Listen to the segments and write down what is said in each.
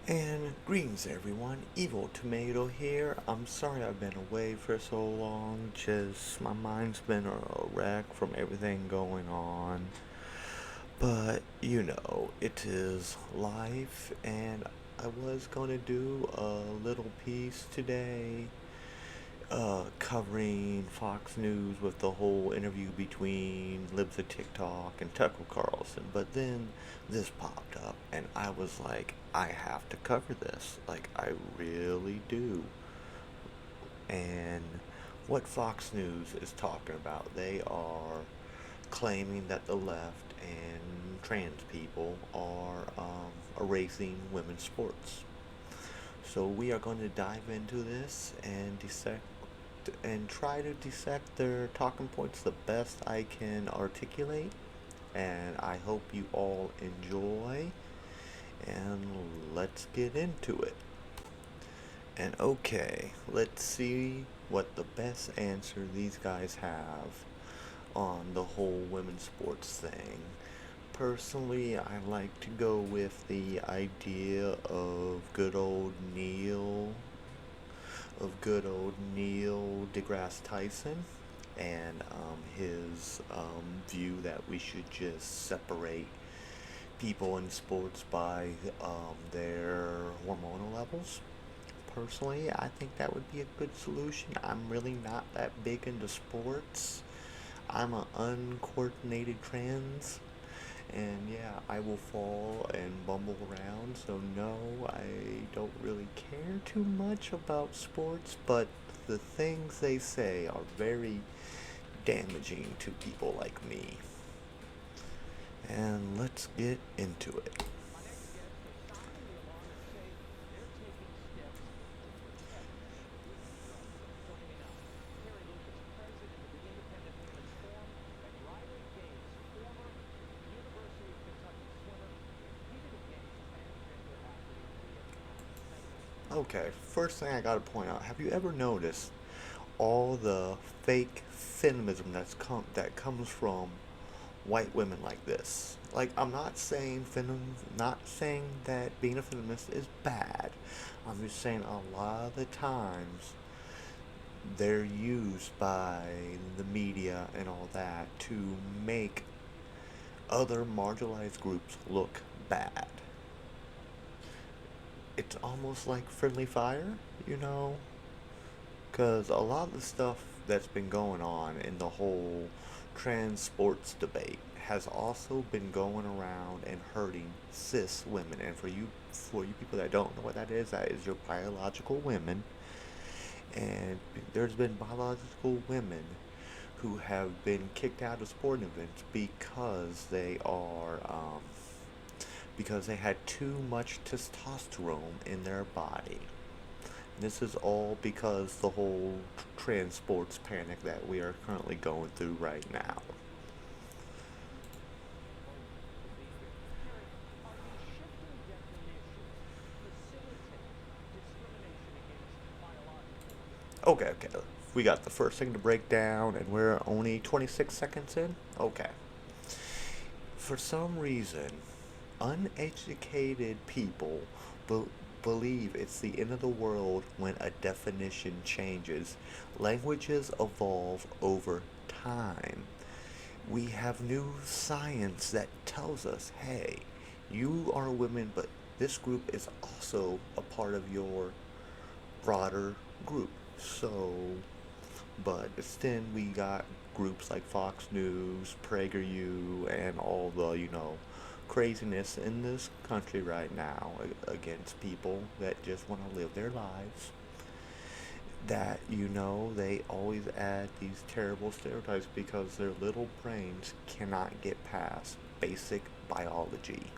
And greetings everyone, Evil Tomato here. I'm sorry I've been away for so long, just my mind's been a wreck from everything going on. But it is life, and I was gonna do a little piece today covering Fox News with the whole interview between Libs of TikTok and Tucker Carlson. But then this popped up, and I was like, I have to cover this. Like, I really do. And what Fox News is talking about, they are claiming that the left and trans people are erasing women's sports. So we are going to dive into this and dissect and try to dissect their talking points the best I can articulate. And I hope you all enjoy. And let's get into it. And okay, let's see what the best answer these guys have on the whole women's sports thing. Personally, I like to go with the idea good old Neil deGrasse Tyson, and his view that we should just separate people in sports by their hormonal levels. Personally, I think that would be a good solution. I'm really not that big into sports. I'm an uncoordinated trans, and yeah, I will fall and bumble around, so no, I don't really care too much about sports, but the things they say are very damaging to people like me. And let's get into it. Okay, first thing I gotta point out, have you ever noticed all the fake feminism that comes from white women like this? Like, I'm not saying not saying that being a feminist is bad. I'm just saying a lot of the times they're used by the media and all that to make other marginalized groups look bad. It's almost like friendly fire, you know? Because a lot of the stuff that's been going on in the whole trans sports debate has also been going around and hurting cis women. And for you people that don't know what that is your biological women. And there's been biological women who have been kicked out of sporting events because they had too much testosterone in their body. This is all because the whole transports panic that we are currently going through right now. Okay, okay. We got the first thing to break down, and we're only 26 seconds in? Okay. For some reason, uneducated people be- believe it's the end of the world when a definition changes. Languages evolve over time. We have new science that tells us, hey, you are women, but this group is also a part of your broader group. So, but then we got groups like Fox News, PragerU, and all the, craziness in this country right now against people that just want to live their lives. That, they always add these terrible stereotypes because their little brains cannot get past basic biology.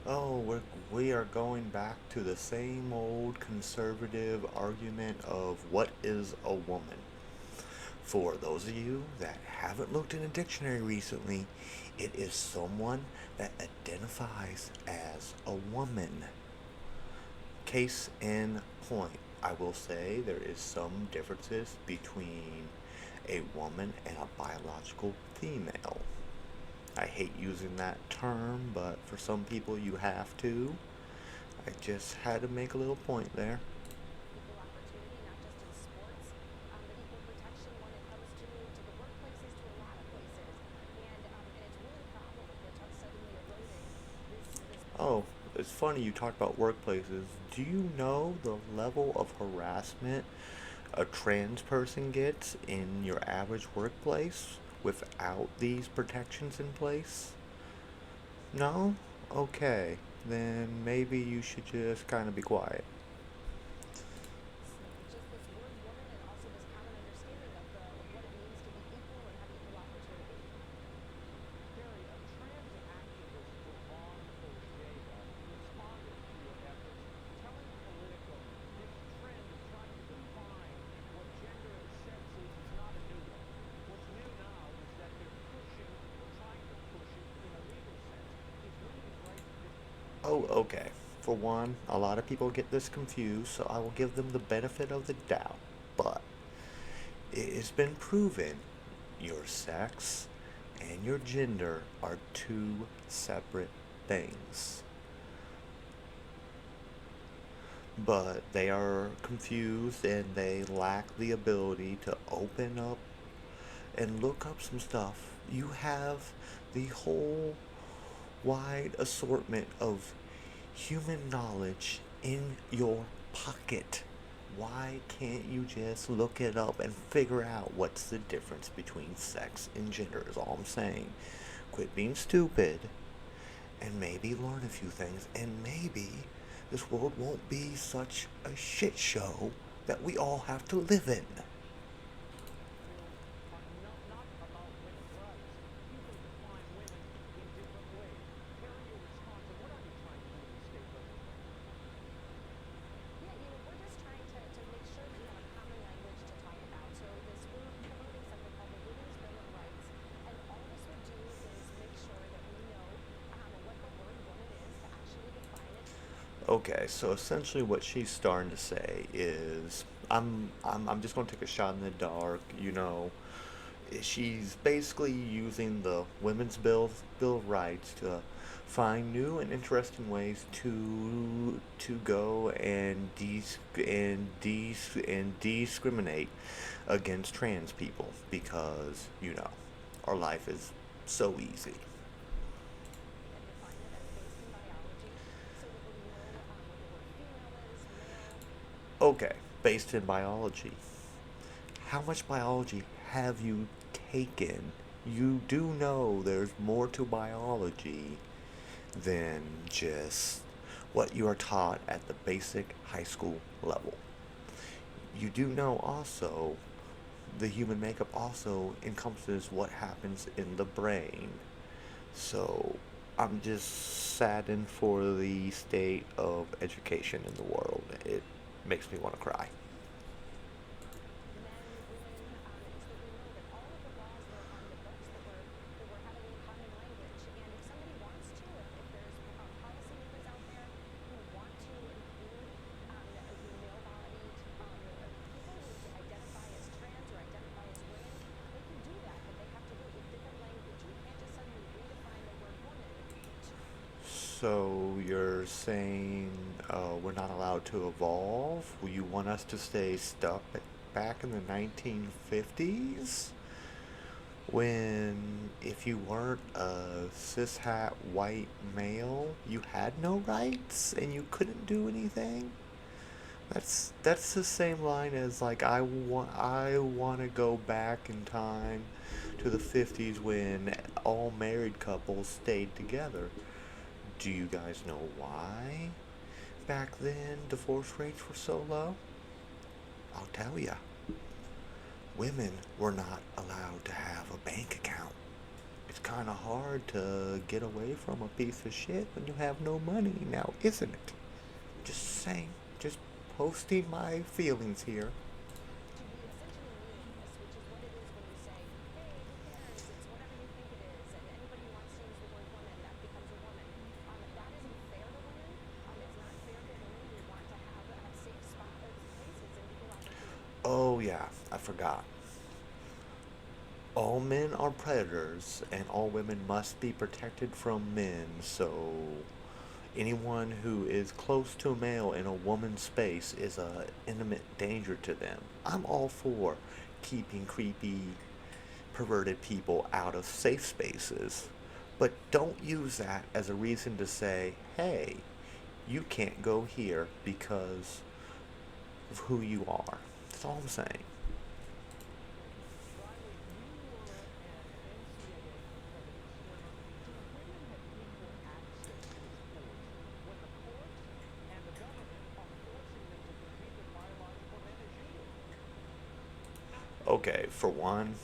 Oh, we are going back to the same old conservative argument of what is a woman. For those of you that haven't looked in a dictionary recently, it is someone that identifies as a woman. Case in point, I will say there is some differences between a woman and a biological female. I hate using that term, but for some people you have to. I just had to make a little point there. Equal opportunity, not just in sports, but equal protection when it comes to the workplaces, to a lot of places. And it's really a problem if we're suddenly eroding this Oh, it's funny you talk about workplaces. Do you know the level of harassment a trans person gets in your average workplace without these protections in place? No? Okay. Then maybe you should just kind of be quiet. just this word woman and also this common understanding of what it means to be equal and have equal opportunity. Carrie, a trans activist for Long Ojeda responded to your efforts, telling Politico this trend of trying to define what gender and sex is not a new one. What's new now is that they're pushing, or trying to push it in a legal sense. Is women's rights different? Oh, okay. For one, a lot of people get this confused, so I will give them the benefit of the doubt. But it has been proven your sex and your gender are two separate things. But they are confused and they lack the ability to open up and look up some stuff. You have the whole wide assortment of human knowledge in your pocket. Why can't you just look it up and figure out what's the difference between sex and gender is all I'm saying. Quit being stupid and maybe learn a few things and maybe this world won't be such a shit show that we all have to live in. Are not about women's rights. People define women in different ways. Carrie, your response, and what are you trying to do in the state legislature? Yeah, we're just trying to make sure that we have a common language to talk about. So we're promoting something called the Women's Bill of Rights, and all this would do is make sure that we know what the word woman is, to actually define it. Okay, so essentially what she's starting to say is I'm just going to take a shot in the dark, you know. She's basically using the women's bill of rights to find new and interesting ways to go and discriminate against trans people because, you know, our life is so easy. And define it as based in biology so that we know what the word female is, male. Okay, based in biology. How much biology have you taken? You do know there's more to biology than just what you are taught at the basic high school level. You do know also the human makeup also encompasses what happens in the brain. So I'm just saddened for the state of education in the world. It makes me want to cry. Men, women, and so that we know that all of the laws that are on the books that we're having in common language. And if somebody wants to, if there's policymakers out there who want to include male-bodied people who identify as trans or identify as women, they can do that, but they have to do it with different language. You can't just suddenly redefine the word woman. So you're saying we're not allowed to evolve? You want us to stay stuck back in the 1950s? When if you weren't a cishat white male, you had no rights and you couldn't do anything? That's the same line as like I want to go back in time to the 50s when all married couples stayed together. Do you guys know why back then divorce rates were so low? I'll tell ya. Women were not allowed to have a bank account. It's kind of hard to get away from a piece of shit when you have no money now, isn't it? Just saying, just posting my feelings here. To be essentially meaningless, which is what it is yeah, I forgot. All men are predators, and all women must be protected from men, so anyone who is close to a male in a woman's space is a intimate danger to them. I'm all for keeping creepy, perverted people out of safe spaces, but don't use that as a reason to say, hey, you can't go here because of who you are. That's all I'm saying. Riley, you were an NCAA competitive swimmer. Do women have equal access to sports when the courts and the government are forcing them to compete with biological men as you do? Okay, for one,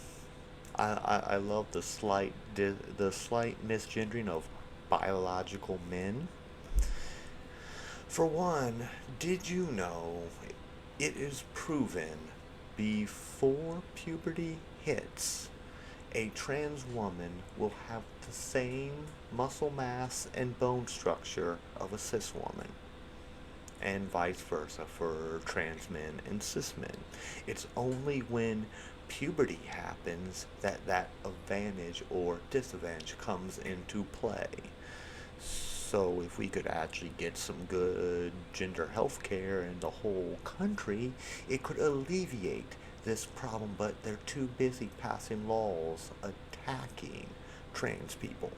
I love the slight misgendering of biological men. For one, did you know it is proven before puberty hits, a trans woman will have the same muscle mass and bone structure of a cis woman, and vice versa for trans men and cis men. It's only when puberty happens that that advantage or disadvantage comes into play. So if we could actually get some good gender health care in the whole country, it could alleviate this problem, but they're too busy passing laws attacking trans people.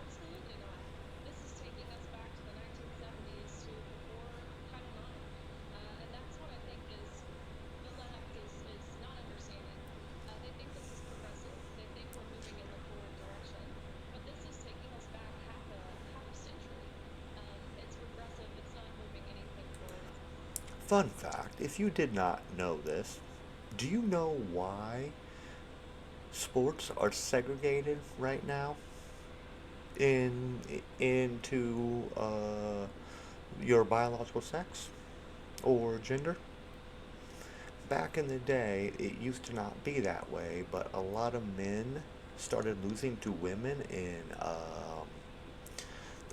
Absolutely not. This is taking us back to the 1970s to before Title IX. And that's what I think is the left is not understanding. They think this is progressive. They think we're moving in the forward direction, but this is taking us back half a century. It's regressive. It's not moving anything forward. Fun fact, if you did not know this, do you know why sports are segregated right now in into your biological sex or gender? Back in the day, it used to not be that way, but a lot of men started losing to women in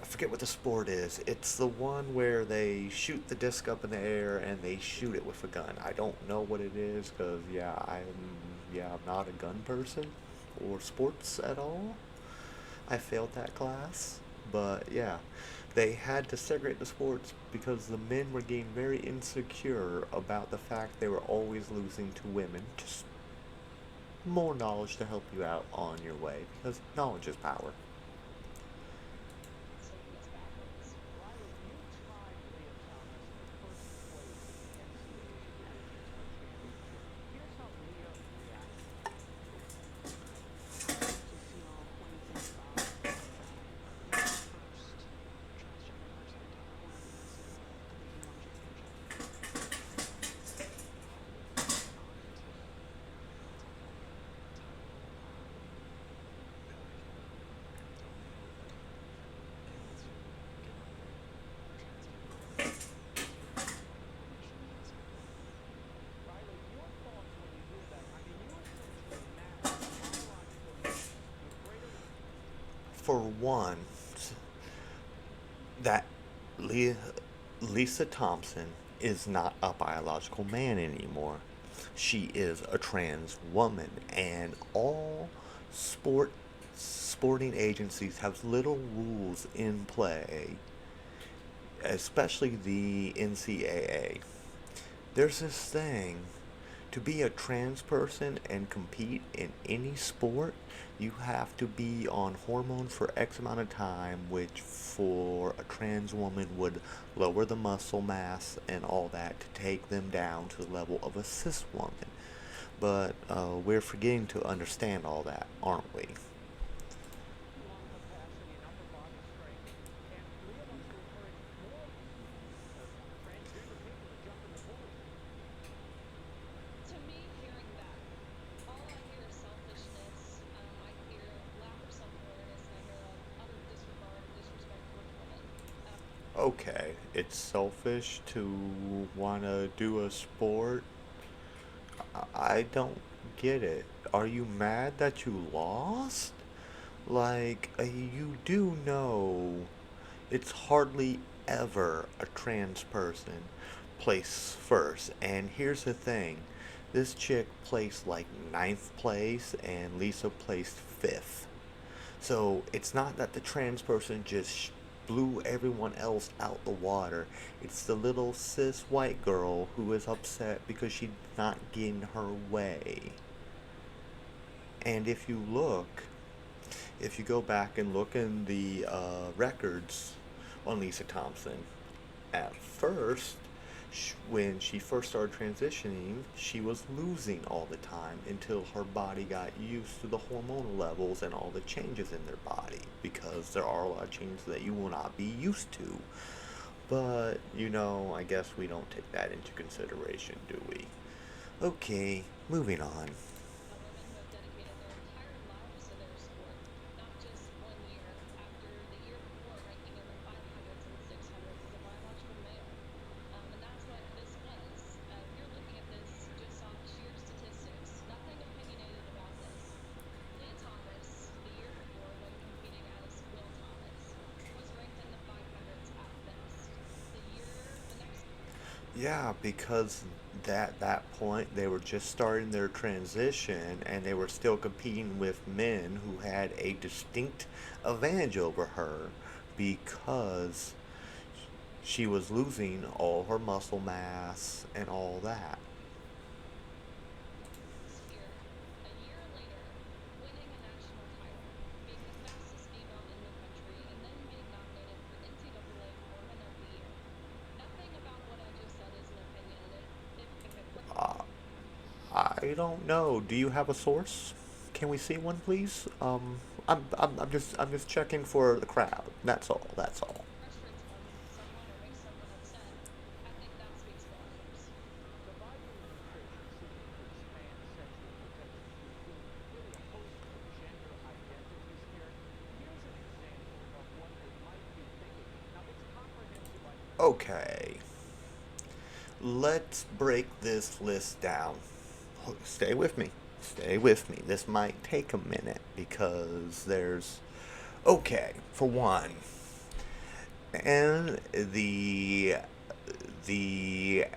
I forget what the sport is. It's the one where they shoot the disc up in the air and they shoot it with a gun. I don't know what it is because I'm not a gun person or sports at all. I failed that class, but yeah, they had to segregate the sports because the men were getting very insecure about the fact they were always losing to women. Just more knowledge to help you out on your way because knowledge is power. It's taking us backwards. Riley, you tied Leah Thomas for first place in the NCAA Division I championship. Here's how Leah reacted. I think you feel when you think about being the first transgender person to ever win an NCAA Division One championship. It's an honor to take that title. I feel like the only hope that I'm able to give other trans people is for them to find more missions. Riley, your thoughts when you hear that? I mean, you essentially match biological men with greater For one, that Le- Lisa Thompson is not a biological man anymore. She is a trans woman, and all sporting agencies have little rules in play, especially the NCAA. There's this thing to be a trans person and compete in any sport, you have to be on hormones for X amount of time, which for a trans woman would lower the muscle mass and all that to take them down to the level of a cis woman. But we're forgetting to understand all that, aren't we? lung capacity and upper body strength. And Leah wants to encourage more transgender people to jump in the pool. To me, hearing that, all I hear is selfishness. I hear lack of self-awareness, and I hear utter disregard and disrespect towards women. Okay, it's selfish to want to do a sport. I don't get it. Are you mad that you lost? Like, you do know it's hardly ever a trans person place first. And here's the thing, this chick placed like ninth place, and Lisa placed fifth. So it's not that the trans person just blew everyone else out the water. It's the little cis white girl who is upset because she's not getting her way. And if you go back and look in the records on Lisa Thompson, at first, when she first started transitioning, she was losing all the time until her body got used to the hormonal levels and all the changes in their body, because there are a lot of changes that you will not be used to. But, I guess we don't take that into consideration, do we? Okay, moving on. Women who have dedicated their entire lives to their sport, not just one year after the year before ranking in the 500s and 600s as a biological male. And that's what this was. You're looking at this just off sheer statistics, nothing opinionated about this. Leah Thomas, the year before, when competing as Will Thomas, was ranked in the 500s at best. The next Yeah, because that point they were just starting their transition, and they were still competing with men who had a distinct advantage over her because she was losing all her muscle mass and all that. year, a year later, winning a national title, being the fastest female in the country, and then being nominated for NCAA Woman of the Year. Nothing about what I just said is an opinion, and if it was, Uh, I don't know. Do you have a source? Can we see one, please? I'm just checking for the crowd. That's all. That's all. frustrates someone or makes someone upset, I think that speaks volumes. The Biden administration seeking to expand sexual protections to include really a host of gender identities here. Here's an example of what they might be thinking. Now, this comprehensive Okay. Let's break this list down. Stay with me. Stay with me. This might take a minute because there's. Okay, for one, and the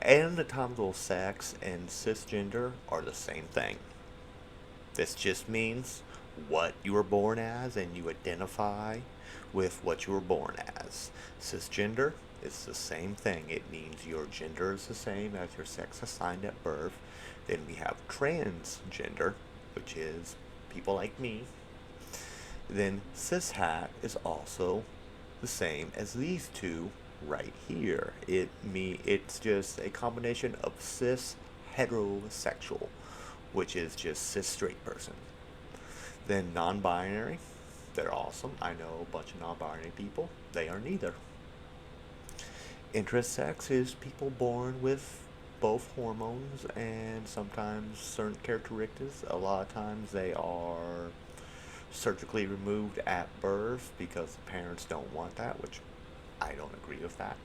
anatomical sex and cisgender are the same thing. This just means what you were born as, and you identify with what you were born as. Cisgender is the same thing. It means your gender is the same as your sex assigned at birth. Then we have transgender, which is people like me. Then cishat is also the same as these two right here. It's just a combination of cis heterosexual, which is just cis straight person. Then non-binary, they're awesome. I know a bunch of non-binary people. They are neither. Intersex is people born with both hormones and sometimes certain characteristics. A lot of times they are surgically removed at birth because the parents don't want that, which I don't agree with that.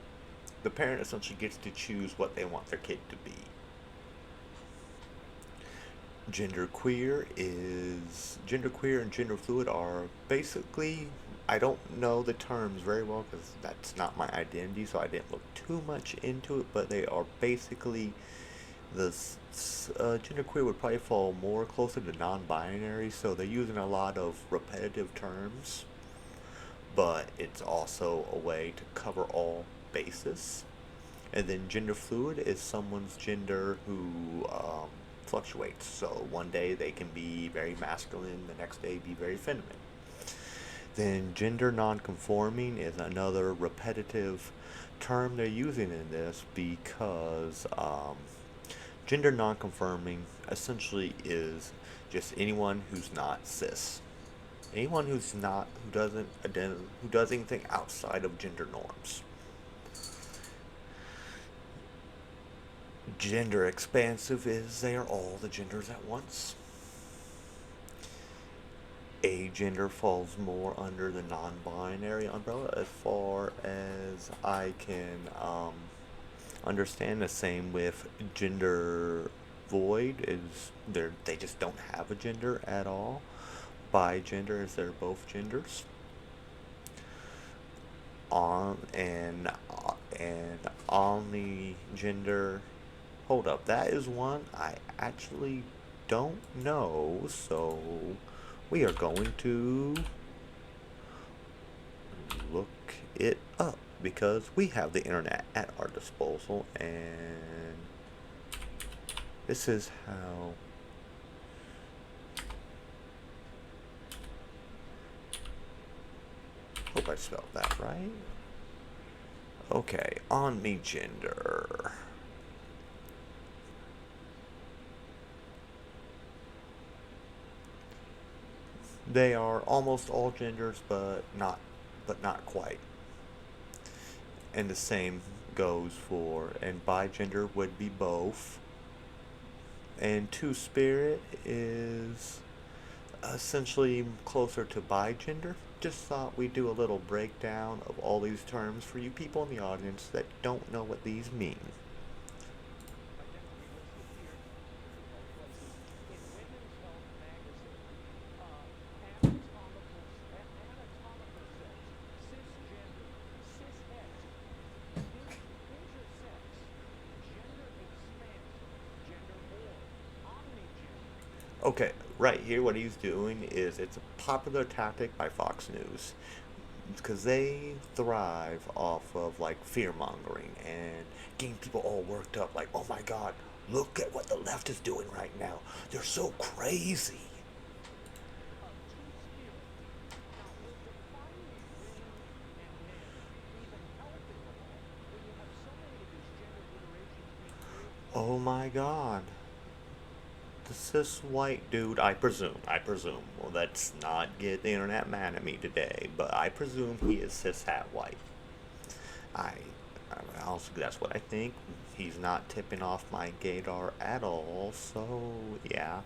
The parent essentially gets to choose what they want their kid to be. Genderqueer and gender fluid are basically, I don't know the terms very well because that's not my identity, so I didn't look too much into it, but they are basically the genderqueer would probably fall more closer to non-binary, so they're using a lot of repetitive terms, but it's also a way to cover all bases. And then gender fluid is someone's gender who fluctuates. So one day they can be very masculine, the next day be very feminine. Then gender nonconforming is another repetitive term they're using in this because gender nonconforming essentially is just anyone who's not cis. Anyone who does anything outside of gender norms. Gender expansive is they are all the genders at once. Agender falls more under the non-binary umbrella as far as I can understand. The same with gender void is they just don't have a gender at all. Bigender is they're both genders. On and omni gender. Hold up, that is one I actually don't know, so we are going to look it up because we have the internet at our disposal, and this is how. Hope I spelled that right. Okay, omni gender. They are almost all genders, but not quite. And the same goes for, and bigender would be both. And two spirit is essentially closer to bigender. Just thought we'd do a little breakdown of all these terms for you people in the audience that don't know what these mean. Again, we listed here in both places in Women's Health magazine, anatomical sex, cisgender, cishet, intersex, gender expansive, gender more, omnigender. Okay, right here, what he's doing is it's a popular tactic by Fox News because they thrive off of like fear mongering and getting people all worked up. Like, oh my God, look at what the left is doing right now. They're so crazy. Two spirit. Now, we're defining women and men even helping them all when you have so many of these gender iterations being created from Oh my God. The cis white dude, I presume. Well, let's not get the internet mad at me today, but I presume he is cis hat white. I, I also, that's what I think. He's not tipping off my gaydar at all, so yeah.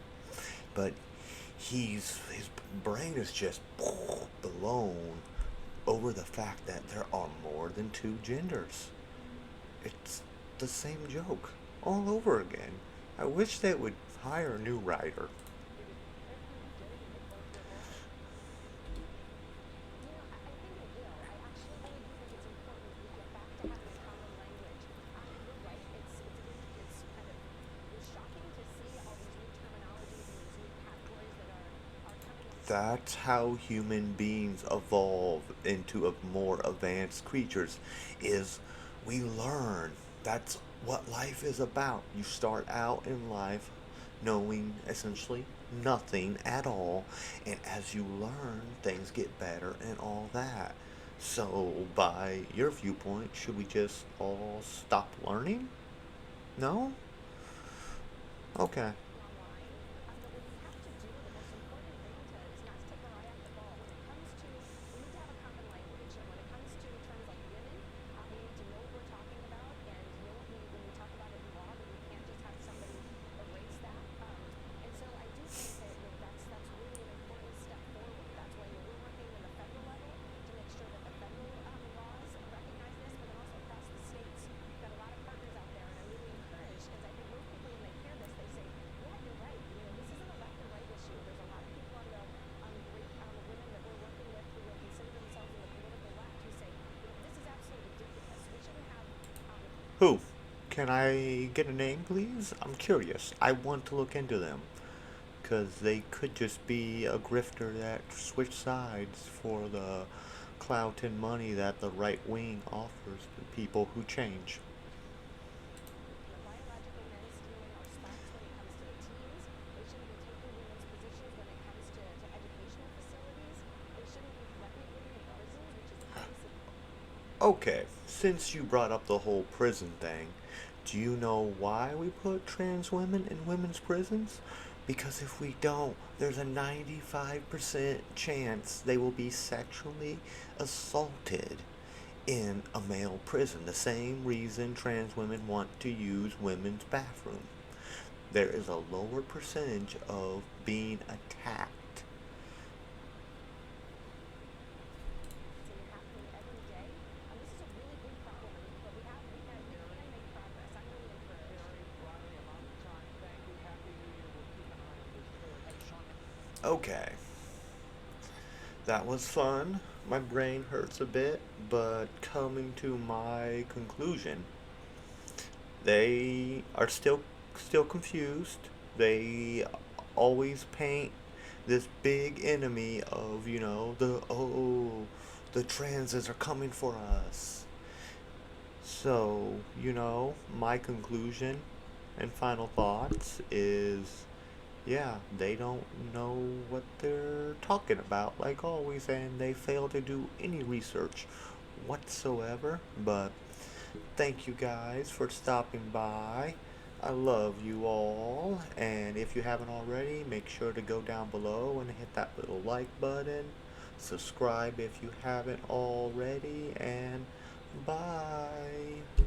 But his brain is just blown over the fact that there are more than two genders. It's the same joke all over again. I wish they would hire a new writer. every day in the culture of ours. I think it will. I actually really do think it's important we get back to having a common language. You're right. It's kind of shocking to see all these new terminologies and these new categories that are coming into play. That's how human beings evolve into a more advanced creatures is we learn. That's what life is about. You start out in life knowing essentially nothing at all, and as you learn, things get better and all that. So, by your viewpoint, should we just all stop learning? No? Okay. Online. But what we have to do, the most important thing is not to take our eye off the ball. When it comes to, we need to have a common language. And when it comes to terms like women, we need to know what we're talking about and know what when we talk about it in law, that we can't just have somebody erase that. And so I do think that's really an important step forward. That's why we're working in the federal level to make sure that the federal laws recognize this, but then also across the states. We've got a lot of partners out there, and I'm really encouraged because I think most people, when they hear this, they say, "Yeah, you're right. This isn't a left and right issue." There's a lot of people on the great women that we're working with who will consider themselves in the political left who say, "This is absolutely ridiculous. We shouldn't have." Who? Can I get a name, please? I'm curious. I want to look into them. Because they could just be a grifter that switched sides for the clout and money that the right wing offers to people who change. Biological men stealing our spots when it comes to the teams. They shouldn't be taking women's positions when it comes to educational facilities. They shouldn't be threatening women in prisons, which is the basic. Okay, since you brought up the whole prison thing, do you know why we put trans women in women's prisons? Because if we don't, there's a 95% chance they will be sexually assaulted in a male prison. The same reason trans women want to use women's bathroom. There is a lower percentage of being attacked. Happening every day. This is a really big problem, but we can make progress. I'm really encouraged. Terry, Riley, I'm out of time. Thank you. Happy New Year. We'll keep an eye on this story. Hey, Sean. Okay, That was fun. My brain hurts a bit, but coming to my conclusion, they are still confused. They always paint this big enemy of, the transits are coming for us. So, my conclusion and final thoughts is, yeah, they don't know what they're talking about, like always, and they fail to do any research whatsoever. But thank you guys for stopping by. I love you all, and if you haven't already, make sure to go down below and hit that little like button. Subscribe if you haven't already, and bye.